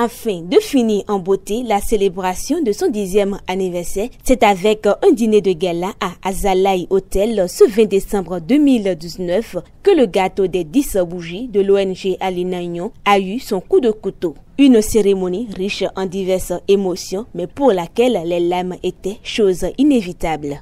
Afin de finir en beauté la célébration de son 10e anniversaire, c'est avec un dîner de gala à Azalaï Hotel ce 20 décembre 2019 que le gâteau des 10 bougies de l'ONG Alina Union a eu son coup de couteau. Une cérémonie riche en diverses émotions, mais pour laquelle les larmes étaient chose inévitable.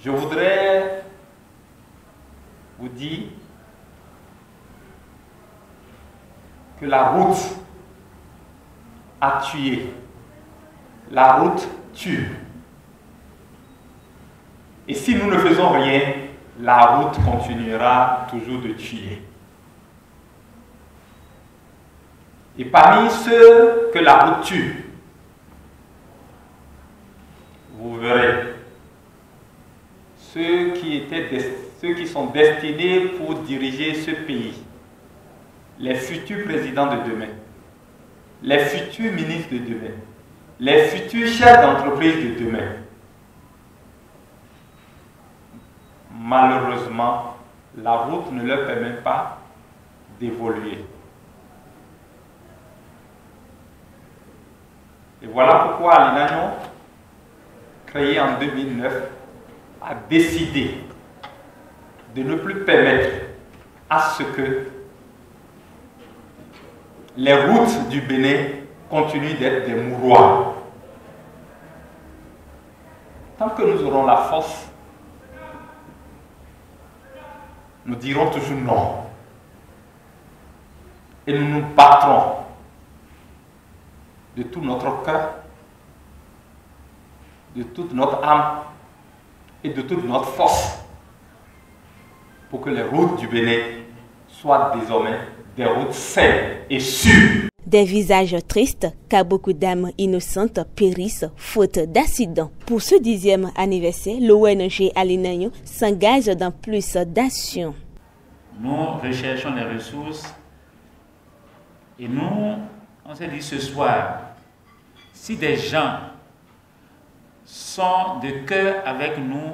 Je voudrais vous dire que la route a tué. La route tue. Et si nous ne faisons rien, la route continuera toujours de tuer. Et parmi ceux que la route tue, vous verrez, ceux qui sont destinés pour diriger ce pays, les futurs présidents de demain, les futurs ministres de demain, les futurs chefs d'entreprise de demain. Malheureusement, la route ne leur permet pas d'évoluer. Et voilà pourquoi Alina Union, créée en 2009, a décidé de ne plus permettre à ce que les routes du Bénin continuent d'être des mouroirs. Tant que nous aurons la force, nous dirons toujours non. Et nous nous battrons de tout notre cœur, de toute notre âme et de toute notre force pour que les routes du Bénin soient désormais des routes saines et sûres. Des visages tristes, car beaucoup d'âmes innocentes périssent faute d'accidents. Pour ce 10e anniversaire, l'ONG Alina Union s'engage dans plus d'actions. Nous recherchons les ressources et nous, on s'est dit ce soir, si des gens sont de cœur avec nous,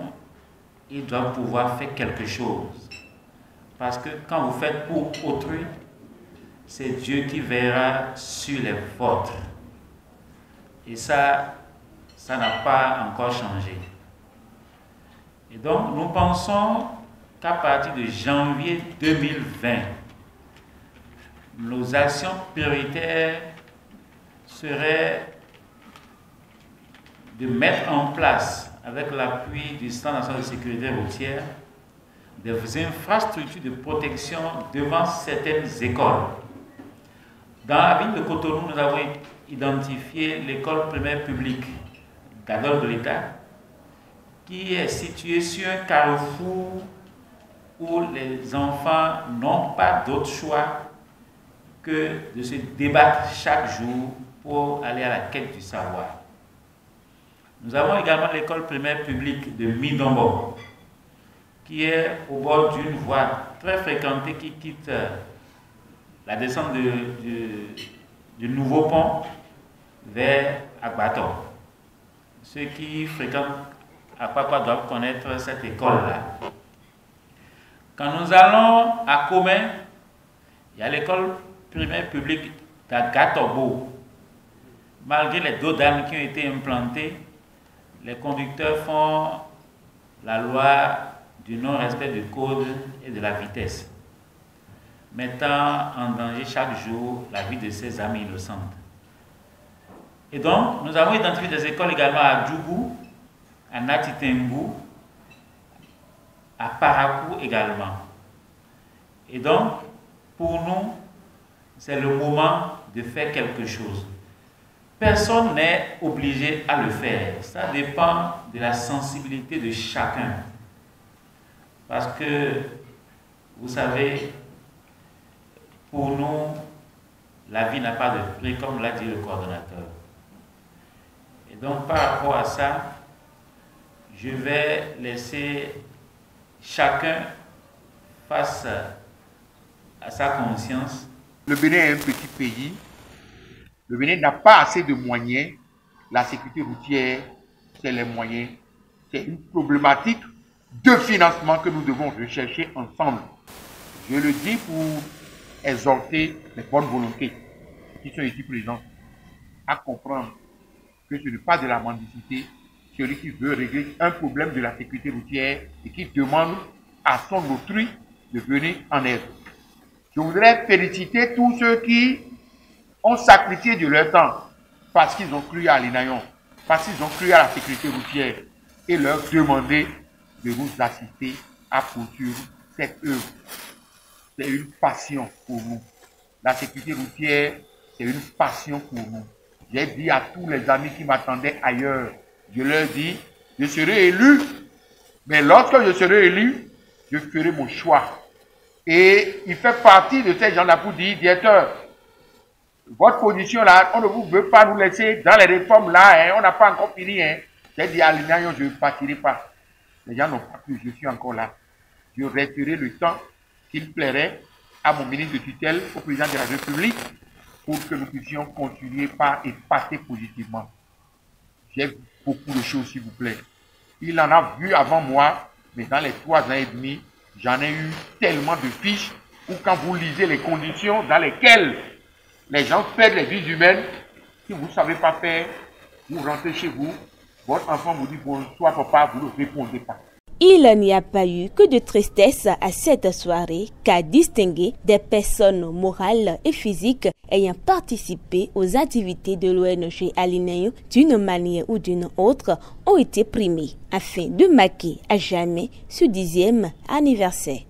ils doivent pouvoir faire quelque chose. Parce que quand vous faites pour autrui, c'est Dieu qui verra sur les vôtres. Et ça n'a pas encore changé. Et donc, nous pensons qu'à partir de janvier 2020, nos actions prioritaires seraient de mettre en place, avec l'appui du Centre national de sécurité routière, des infrastructures de protection devant certaines écoles. Dans la ville de Cotonou, nous avons identifié l'école primaire publique d'Adolphe de l'État, qui est située sur un carrefour où les enfants n'ont pas d'autre choix que de se débattre chaque jour pour aller à la quête du savoir. Nous avons également l'école primaire publique de Midombo, qui est au bord d'une voie très fréquentée qui quitte la descente du nouveau pont vers Agbato. Ceux qui fréquentent Akpakwa doivent connaître cette école-là. Quand nous allons à Comé, il y a l'école primaire publique d'Agatobo. Malgré les dodanes qui ont été implantées, les conducteurs font la loi du non-respect du code et de la vitesse, mettant en danger chaque jour la vie de ces amis innocentes. Et donc, nous avons identifié des écoles également à Djougou, à Natitengu, à Parakou également. Et donc, pour nous, c'est le moment de faire quelque chose. personne n'est obligé à le faire. Ça dépend de la sensibilité de chacun. Parce que, vous savez, pour nous, la vie n'a pas de prix, comme l'a dit le coordonnateur. Et donc, par rapport à ça, je vais laisser chacun face à sa conscience. Le Bénin est un petit pays. Le Bénin n'a pas assez de moyens. La sécurité routière, c'est les moyens. C'est une problématique de financement que nous devons rechercher ensemble. Je le dis pour exhorter les bonnes volontés qui sont ici présentes à comprendre que ce n'est pas de la mendicité. Celui qui veut régler un problème de la sécurité routière et qui demande à son autrui de venir en aide. Je voudrais féliciter tous ceux qui ont sacrifié de leur temps parce qu'ils ont cru à l'INAION, parce qu'ils ont cru à la sécurité routière et leur demander de nous assister à poursuivre cette œuvre. C'est une passion pour nous. La sécurité routière, c'est une passion pour nous. J'ai dit à tous les amis qui m'attendaient ailleurs, je leur dis, je serai élu, mais lorsque je serai élu, je ferai mon choix. Et il fait partie de ces gens-là pour dire, directeur, votre position là, on ne vous veut pas nous laisser dans les réformes là, hein, on n'a pas encore fini. Hein. J'ai dit à l'Union, je ne partirai pas. Les gens n'ont pas pu, je suis encore là. Je resterai le temps qu'il plairait à mon ministre de tutelle, au président de la République, pour que nous puissions continuer par épater positivement. J'ai beaucoup de choses, s'il vous plaît. Il en a vu avant moi, mais dans les 3 ans et demi, j'en ai eu tellement de fiches où quand vous lisez les conditions dans lesquelles les gens perdent les vies humaines, si vous ne savez pas faire, vous rentrez chez vous, votre enfant vous dit bonsoir papa, vous ne répondez pas. Il n'y a pas eu que de tristesse à cette soirée qu'a distingué des personnes morales et physiques ayant participé aux activités de l'ONG Alinéo d'une manière ou d'une autre ont été primées afin de marquer à jamais ce 10e anniversaire.